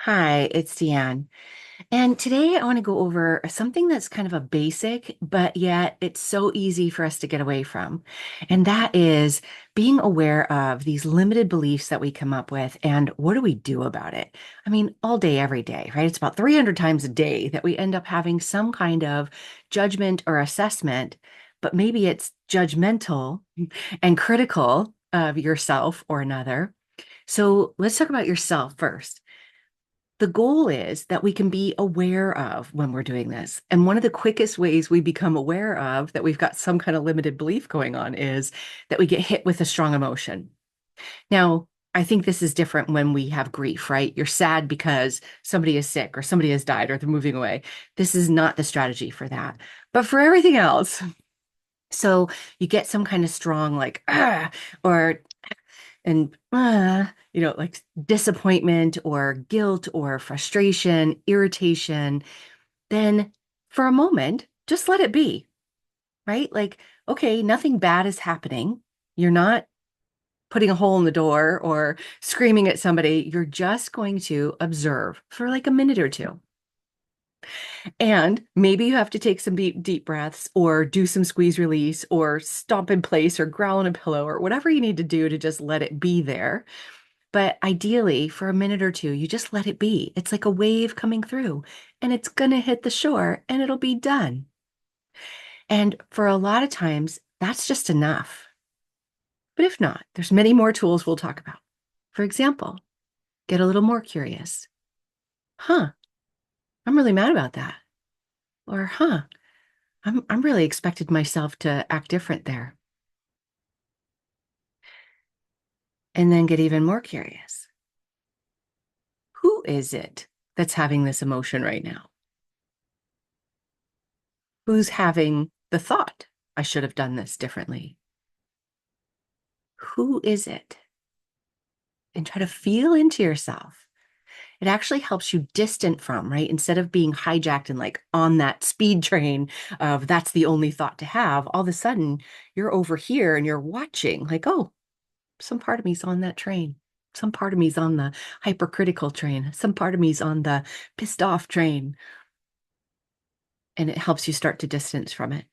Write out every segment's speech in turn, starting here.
Hi, it's Deanne. And today I want to go over something that's kind of a basic, but yet it's so easy for us to get away from. And that is being aware of these limited beliefs that we come up with and what do we do about it? I mean, all day, every day, right? It's about 300 times a day that we end up having some kind of judgment or assessment, but maybe it's judgmental and critical of yourself or another. So let's talk about yourself first. The goal is that we can be aware of when we're doing this. And one of the quickest ways we become aware of that we've got some kind of limited belief going on is that we get hit with a strong emotion. Now, I think this is different when we have grief, right? You're sad because somebody is sick or somebody has died or they're moving away. This is not the strategy for that. But for everything else, so you get some kind of strong, like, or like disappointment or guilt or frustration, irritation, then for a moment, just let it be, right? Like, okay, nothing bad is happening. You're not putting a hole in the door or screaming at somebody. You're just going to observe for like a minute or two. And maybe you have to take some deep breaths or do some squeeze release or stomp in place or growl in a pillow or whatever you need to do to just let it be there. But ideally, for a minute or two, you just let it be. It's like a wave coming through and it's going to hit the shore and it'll be done. And for a lot of times, that's just enough. But if not, there's many more tools we'll talk about. For example, get a little more curious. Huh, I'm really mad about that. Or, huh, I'm really expected myself to act different there. And then get even more curious. Who is it that's having this emotion right now? Who's having the thought, I should have done this differently? Who is it? And try to feel into yourself. It actually helps you distant from, right? Instead of being hijacked and like on that speed train of that's the only thought to have, all of a sudden you're over here and you're watching, like, oh, some part of me's on that train. Some part of me's on the hypercritical train. Some part of me's on the pissed off train. And it helps you start to distance from it,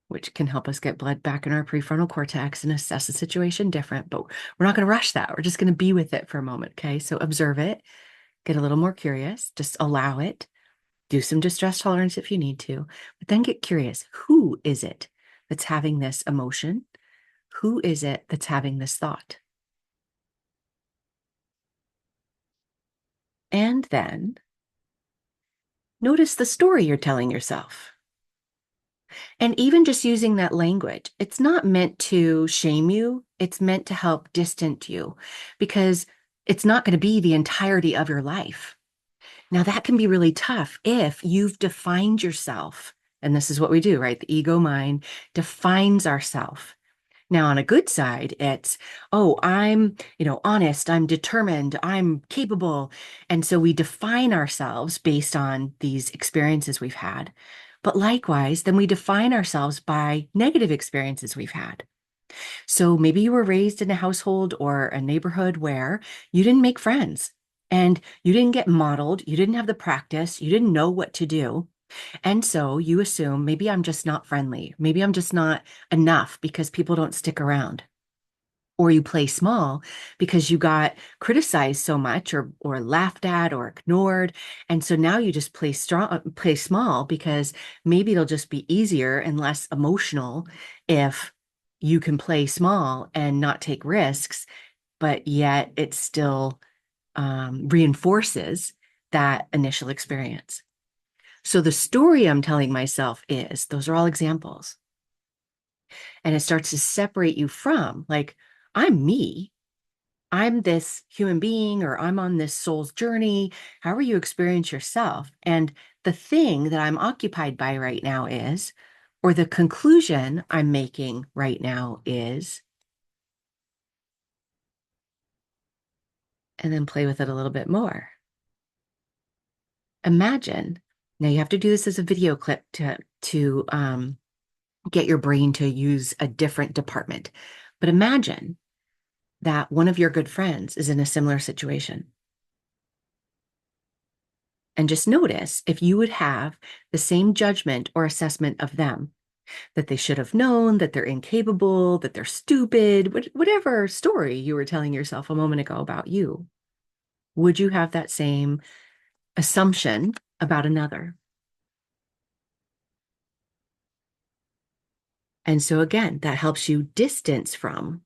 which can help us get blood back in our prefrontal cortex and assess the situation different. But we're not going to rush that. We're just going to be with it for a moment. Okay. So observe it, get a little more curious, just allow it, do some distress tolerance if you need to, but then get curious. Who is it that's having this emotion? Who is it that's having this thought? And then notice the story you're telling yourself. And even just using that language, it's not meant to shame you. It's meant to help distance you because it's not going to be the entirety of your life. Now, that can be really tough if you've defined yourself. And this is what we do, right? The ego mind defines ourself. Now, on a good side, it's, oh, I'm, honest, I'm determined, I'm capable. And so we define ourselves based on these experiences we've had. But likewise, then we define ourselves by negative experiences we've had. So maybe you were raised in a household or a neighborhood where you didn't make friends and you didn't get modeled, you didn't have the practice, you didn't know what to do. And so you assume maybe I'm just not friendly. Maybe I'm just not enough because people don't stick around. Or you play small because you got criticized so much or laughed at or ignored. And so now you just play small because maybe it'll just be easier and less emotional if you can play small and not take risks, but yet it still reinforces that initial experience. So the story I'm telling myself is those are all examples. And it starts to separate you from, like, I'm me. I'm this human being, or I'm on this soul's journey, however you experience yourself. And the thing that I'm occupied by right now is, or the conclusion I'm making right now is, and then play with it a little bit more. Imagine, now you have to do this as a video clip to get your brain to use a different department. But imagine that one of your good friends is in a similar situation. And just notice if you would have the same judgment or assessment of them, that they should have known, that they're incapable, that they're stupid, whatever story you were telling yourself a moment ago about you, would you have that same assumption about another? And so again, that helps you distance from.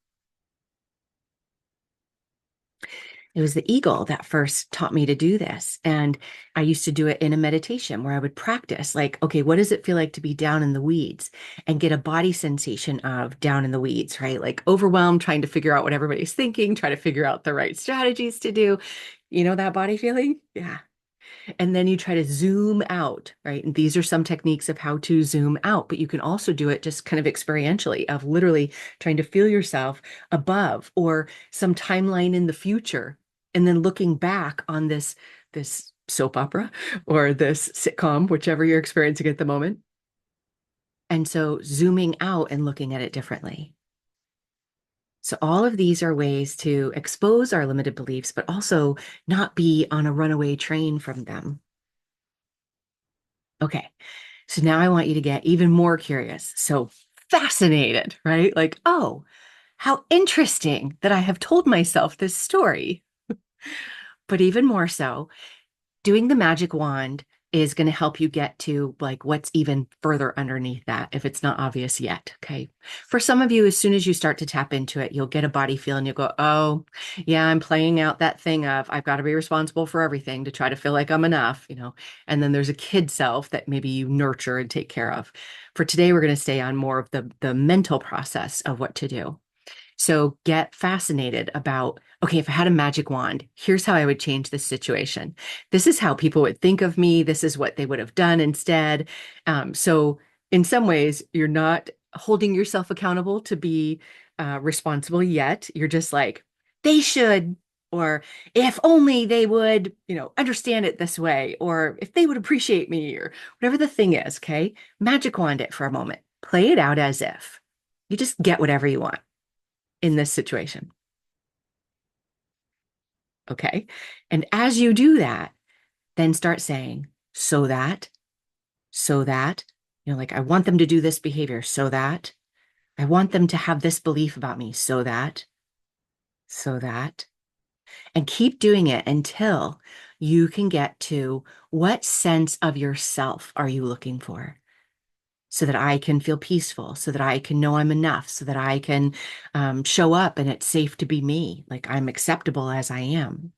It was the eagle that first taught me to do this. And I used to do it in a meditation where I would practice, like, okay, what does it feel like to be down in the weeds and get a body sensation of down in the weeds, right? Like overwhelmed, trying to figure out what everybody's thinking, try to figure out the right strategies to do. You know that body feeling? Yeah. And then you try to zoom out, right? And these are some techniques of how to zoom out, but you can also do it just kind of experientially of literally trying to feel yourself above or some timeline in the future. And then looking back on this soap opera or this sitcom, whichever you're experiencing at the moment. And so zooming out and looking at it differently. So all of these are ways to expose our limited beliefs, but also not be on a runaway train from them. Okay. So now I want you to get even more curious. So fascinated, right? Like, oh, how interesting that I have told myself this story. But even more so, doing the magic wand is going to help you get to like what's even further underneath that if it's not obvious yet. Okay. For some of you, as soon as you start to tap into it, you'll get a body feel and you'll go, oh, yeah, I'm playing out that thing of I've got to be responsible for everything to try to feel like I'm enough, you know. And then there's a kid self that maybe you nurture and take care of. For today, we're going to stay on more of the mental process of what to do. So get fascinated about, okay, if I had a magic wand, here's how I would change this situation. This is how people would think of me. This is what they would have done instead. So in some ways, you're not holding yourself accountable to be responsible yet. You're just like, they should, or if only they would, you know, understand it this way, or if they would appreciate me, or whatever the thing is, okay? Magic wand it for a moment. Play it out as if you just get whatever you want in this situation. Okay. And as you do that, then start saying, so that, you know, like I want them to do this behavior so that I want them to have this belief about me so that, and keep doing it until you can get to what sense of yourself are you looking for? So that I can feel peaceful, so that I can know I'm enough, so that I can show up and it's safe to be me, like I'm acceptable as I am.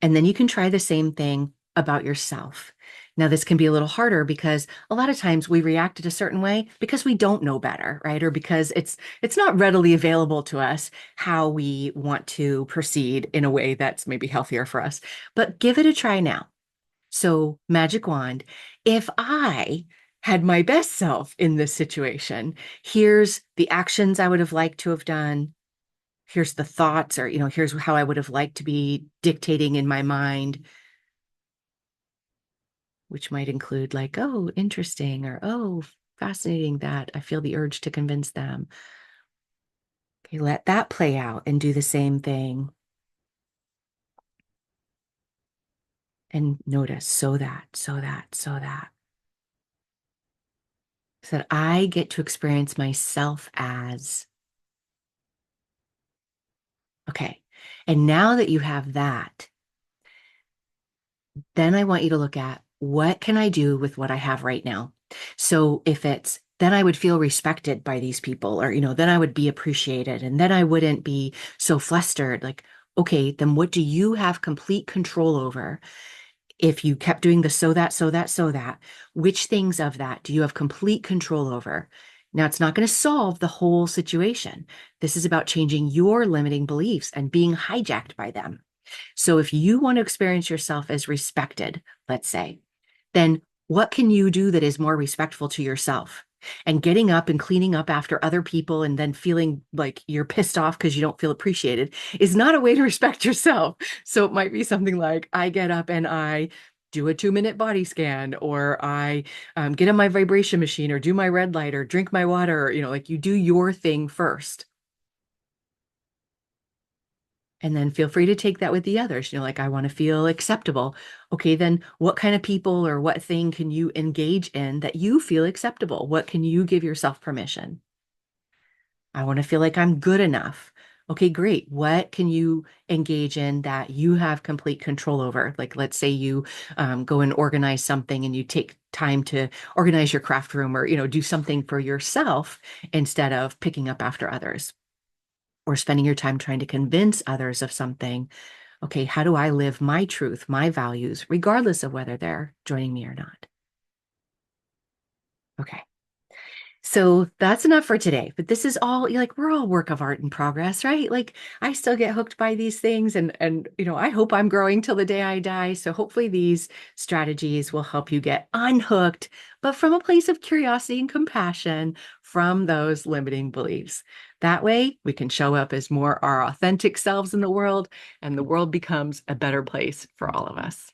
And then you can try the same thing about yourself. Now, this can be a little harder because a lot of times we react in a certain way because we don't know better, right? Or because it's not readily available to us how we want to proceed in a way that's maybe healthier for us. But give it a try now. So, magic wand, if I had my best self in this situation, here's the actions I would have liked to have done. Here's the thoughts, or, you know, here's how I would have liked to be dictating in my mind, which might include like, oh, interesting, or oh, fascinating that I feel the urge to convince them. Okay, let that play out and do the same thing. And notice so that I get to experience myself as okay. And now that you have that, then I want you to look at what can I do with what I have right now? So if it's then I would feel respected by these people, or, you know, then I would be appreciated, and then I wouldn't be so flustered. Like, okay, then what do you have complete control over? If you kept doing the so that, which things of that do you have complete control over? Now, it's not going to solve the whole situation. This is about changing your limiting beliefs and being hijacked by them. So if you want to experience yourself as respected, let's say, then what can you do that is more respectful to yourself? And getting up and cleaning up after other people and then feeling like you're pissed off because you don't feel appreciated is not a way to respect yourself. So it might be something like I get up and I do a 2-minute body scan, or I get on my vibration machine, or do my red light, or drink my water, or, you know, like you do your thing first. And then feel free to take that with the others. Like, I want to feel acceptable. Okay, then what kind of people or what thing can you engage in that you feel acceptable? What can you give yourself permission? I want to feel like I'm good enough. Okay, great. What can you engage in that you have complete control over? Like, let's say you go and organize something and you take time to organize your craft room or, do something for yourself instead of picking up after others or spending your time trying to convince others of something. Okay, how do I live my truth, my values, regardless of whether they're joining me or not? Okay. So that's enough for today. But this is all like we're all work of art in progress, right? Like I still get hooked by these things and I hope I'm growing till the day I die. So hopefully these strategies will help you get unhooked, but from a place of curiosity and compassion from those limiting beliefs. That way we can show up as more our authentic selves in the world and the world becomes a better place for all of us.